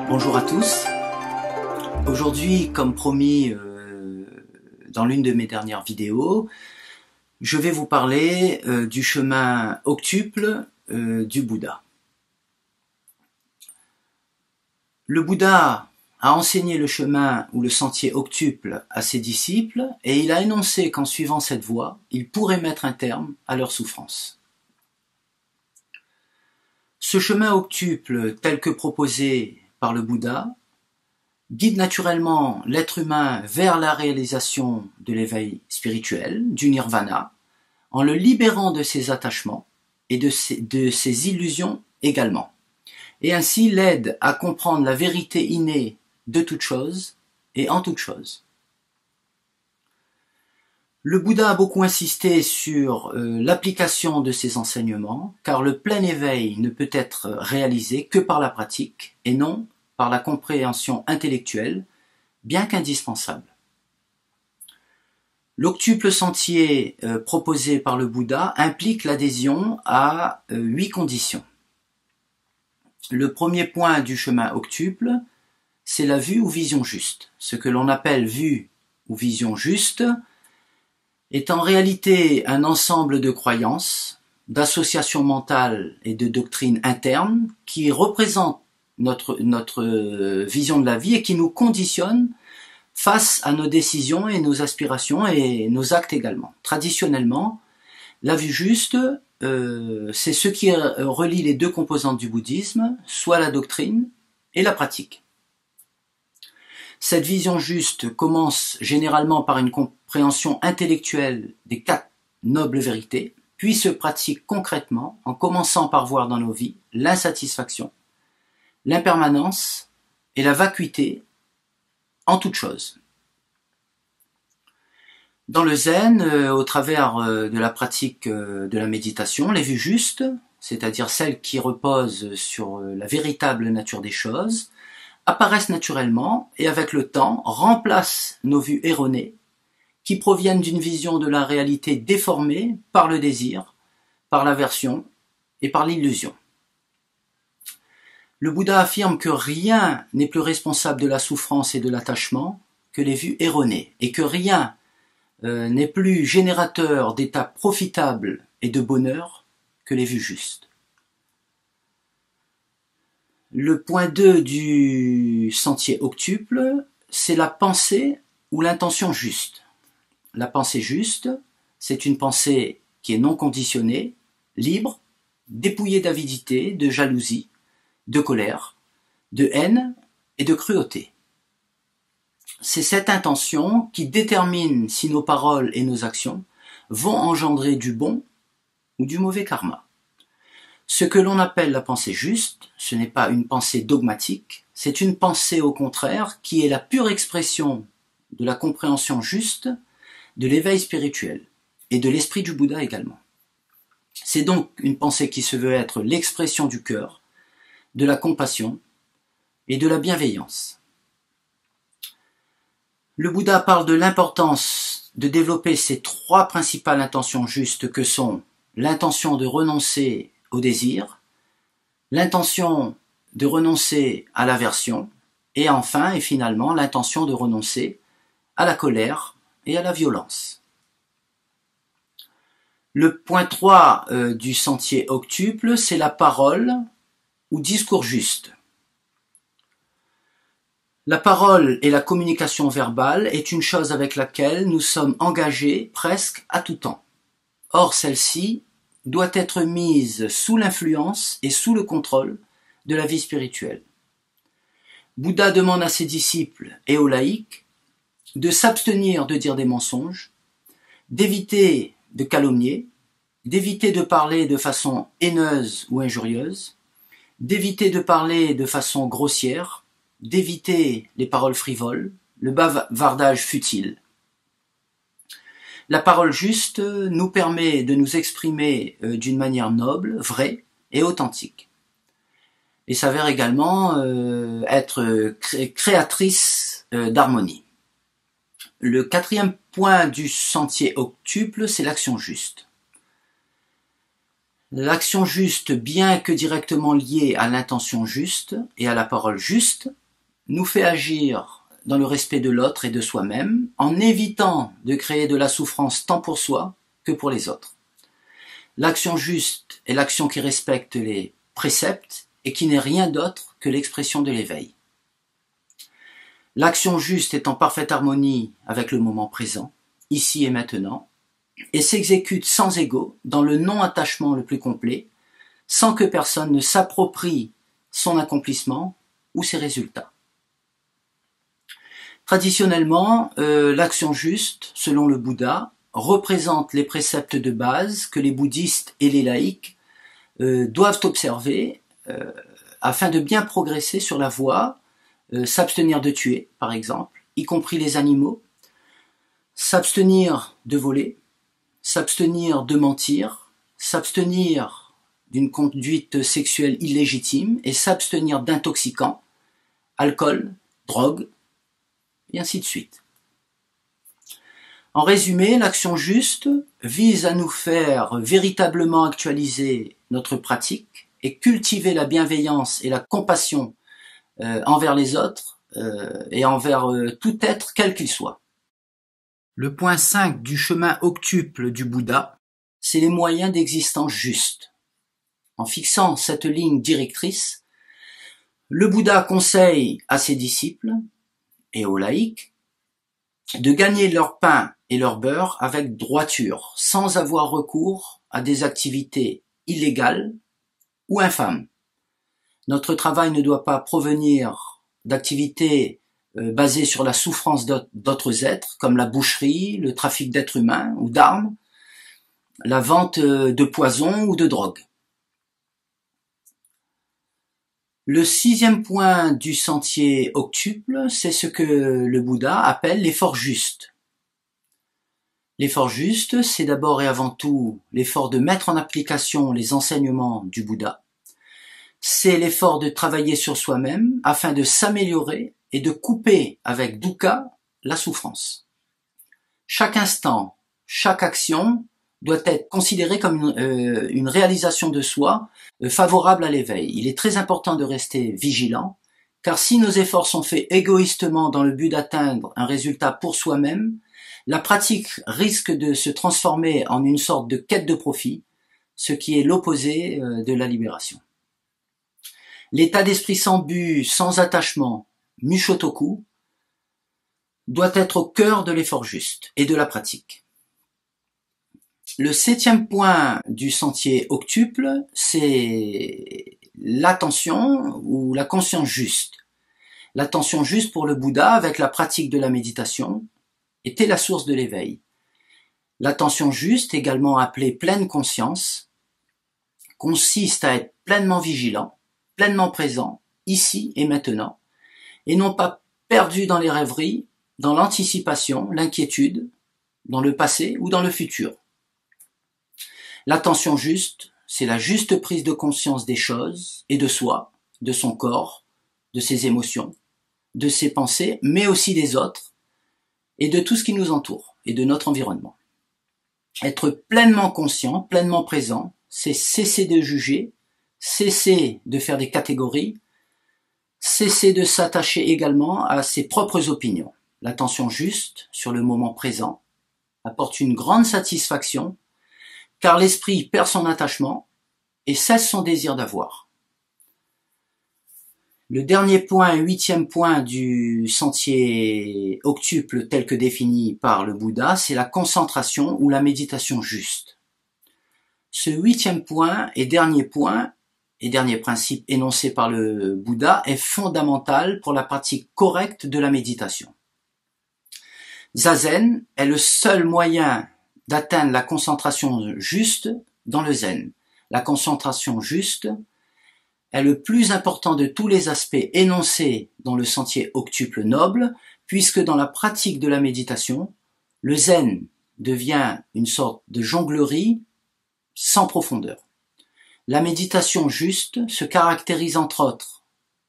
Bonjour à tous. Aujourd'hui, comme promis dans l'une de mes dernières vidéos, je vais vous parler du chemin octuple du Bouddha. Le Bouddha a enseigné le chemin ou le sentier octuple à ses disciples et il a énoncé qu'en suivant cette voie, ils pourraient mettre un terme à leur souffrance. Ce chemin octuple tel que proposé par le Bouddha guide naturellement l'être humain vers la réalisation de l'éveil spirituel, du nirvana, en le libérant de ses attachements et de ses illusions également, et ainsi l'aide à comprendre la vérité innée de toute chose et en toute chose. Le Bouddha a beaucoup insisté sur l'application de ces enseignements, car le plein éveil ne peut être réalisé que par la pratique et non par la compréhension intellectuelle, bien qu'indispensable. L'octuple sentier proposé par le Bouddha implique l'adhésion à 8 conditions. Le premier point du chemin octuple, c'est la vue ou vision juste. Ce que l'on appelle vue ou vision juste est en réalité un ensemble de croyances, d'associations mentales et de doctrines internes qui représentent notre vision de la vie et qui nous conditionnent face à nos décisions et nos aspirations et nos actes également. Traditionnellement, la vue juste, c'est ce qui relie les deux composantes du bouddhisme, soit la doctrine et la pratique. Cette vision juste commence généralement par une compréhension intellectuelle des 4 nobles vérités, puis se pratique concrètement en commençant par voir dans nos vies l'insatisfaction, l'impermanence et la vacuité en toute chose. Dans le zen, au travers de la pratique de la méditation, les vues justes, c'est-à-dire celles qui reposent sur la véritable nature des choses, apparaissent naturellement et avec le temps remplacent nos vues erronées qui proviennent d'une vision de la réalité déformée par le désir, par l'aversion et par l'illusion. Le Bouddha affirme que rien n'est plus responsable de la souffrance et de l'attachement que les vues erronées et que rien n'est plus générateur d'états profitables et de bonheur que les vues justes. Le point 2 du sentier octuple, c'est la pensée ou l'intention juste. La pensée juste, c'est une pensée qui est non conditionnée, libre, dépouillée d'avidité, de jalousie, de colère, de haine et de cruauté. C'est cette intention qui détermine si nos paroles et nos actions vont engendrer du bon ou du mauvais karma. Ce que l'on appelle la pensée juste, ce n'est pas une pensée dogmatique, c'est une pensée au contraire qui est la pure expression de la compréhension juste de l'éveil spirituel et de l'esprit du Bouddha également. C'est donc une pensée qui se veut être l'expression du cœur, de la compassion et de la bienveillance. Le Bouddha parle de l'importance de développer ces 3 principales intentions justes que sont l'intention de renoncer au désir, l'intention de renoncer à l'aversion, et enfin et finalement l'intention de renoncer à la colère et à la violence. Le point 3 du sentier octuple, c'est la parole ou discours juste. La parole et la communication verbale est une chose avec laquelle nous sommes engagés presque à tout temps. Or, celle-ci doit être mise sous l'influence et sous le contrôle de la vie spirituelle. Bouddha demande à ses disciples et aux laïcs de s'abstenir de dire des mensonges, d'éviter de calomnier, d'éviter de parler de façon haineuse ou injurieuse, d'éviter de parler de façon grossière, d'éviter les paroles frivoles, le bavardage futile. La parole juste nous permet de nous exprimer d'une manière noble, vraie et authentique. Et s'avère également être créatrice d'harmonie. Le 4e point du sentier octuple, c'est l'action juste. L'action juste, bien que directement liée à l'intention juste et à la parole juste, nous fait agir dans le respect de l'autre et de soi-même, en évitant de créer de la souffrance tant pour soi que pour les autres. L'action juste est l'action qui respecte les préceptes et qui n'est rien d'autre que l'expression de l'éveil. L'action juste est en parfaite harmonie avec le moment présent, ici et maintenant, et s'exécute sans ego, dans le non-attachement le plus complet, sans que personne ne s'approprie son accomplissement ou ses résultats. Traditionnellement, l'action juste, selon le Bouddha, représente les préceptes de base que les bouddhistes et les laïcs doivent observer afin de bien progresser sur la voie, s'abstenir de tuer, par exemple, y compris les animaux, s'abstenir de voler, s'abstenir de mentir, s'abstenir d'une conduite sexuelle illégitime et s'abstenir d'intoxicants, alcool, drogue, et ainsi de suite. En résumé, l'action juste vise à nous faire véritablement actualiser notre pratique et cultiver la bienveillance et la compassion envers les autres et envers tout être quel qu'il soit. Le point 5 du chemin octuple du Bouddha, c'est les moyens d'existence juste. En fixant cette ligne directrice, le Bouddha conseille à ses disciples et aux laïcs de gagner leur pain et leur beurre avec droiture, sans avoir recours à des activités illégales ou infâmes. Notre travail ne doit pas provenir d'activités basées sur la souffrance d'autres êtres, comme la boucherie, le trafic d'êtres humains ou d'armes, la vente de poison ou de drogue. Le 6e point du sentier octuple, c'est ce que le Bouddha appelle l'effort juste. L'effort juste, c'est d'abord et avant tout l'effort de mettre en application les enseignements du Bouddha. C'est l'effort de travailler sur soi-même afin de s'améliorer et de couper avec dukkha la souffrance. Chaque instant, chaque action doit être considérée comme une réalisation de soi favorable à l'éveil. Il est très important de rester vigilant, car si nos efforts sont faits égoïstement dans le but d'atteindre un résultat pour soi-même, la pratique risque de se transformer en une sorte de quête de profit, ce qui est l'opposé de la libération. L'état d'esprit sans but, sans attachement, Mushotoku, doit être au cœur de l'effort juste et de la pratique. Le 7e point du sentier octuple, c'est l'attention ou la conscience juste. L'attention juste pour le Bouddha, avec la pratique de la méditation, était la source de l'éveil. L'attention juste, également appelée pleine conscience, consiste à être pleinement vigilant, pleinement présent, ici et maintenant, et non pas perdu dans les rêveries, dans l'anticipation, l'inquiétude, dans le passé ou dans le futur. L'attention juste, c'est la juste prise de conscience des choses et de soi, de son corps, de ses émotions, de ses pensées, mais aussi des autres, et de tout ce qui nous entoure, et de notre environnement. Être pleinement conscient, pleinement présent, c'est cesser de juger, cesser de faire des catégories, cesser de s'attacher également à ses propres opinions. L'attention juste sur le moment présent apporte une grande satisfaction, car l'esprit perd son attachement et cesse son désir d'avoir. Le dernier point, 8e point du sentier octuple tel que défini par le Bouddha, c'est la concentration ou la méditation juste. Ce 8e point et dernier principe énoncé par le Bouddha est fondamental pour la pratique correcte de la méditation. Zazen est le seul moyen d'atteindre la concentration juste dans le zen. La concentration juste est le plus important de tous les aspects énoncés dans le sentier octuple noble, puisque dans la pratique de la méditation, le zen devient une sorte de jonglerie sans profondeur. La méditation juste se caractérise entre autres,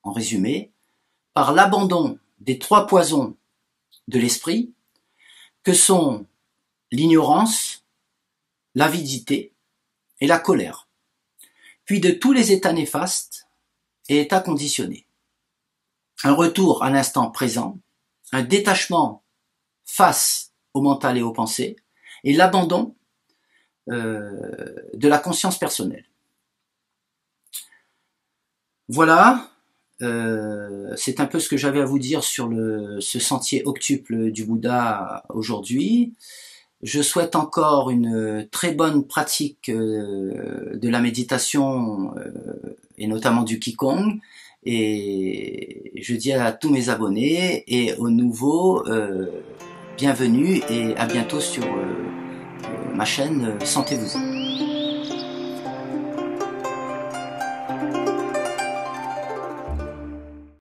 en résumé, par l'abandon des 3 poisons de l'esprit, que sont l'ignorance, l'avidité et la colère. puis de tous les états néfastes et états conditionnés. Un retour à l'instant présent, un détachement face au mental et aux pensées, et l'abandon de la conscience personnelle. Voilà, c'est un peu ce que j'avais à vous dire sur ce sentier octuple du Bouddha aujourd'hui. Je souhaite encore une très bonne pratique de la méditation et notamment du Qigong. Et je dis à tous mes abonnés et aux nouveaux, bienvenue et à bientôt sur ma chaîne Sentez-vous-en.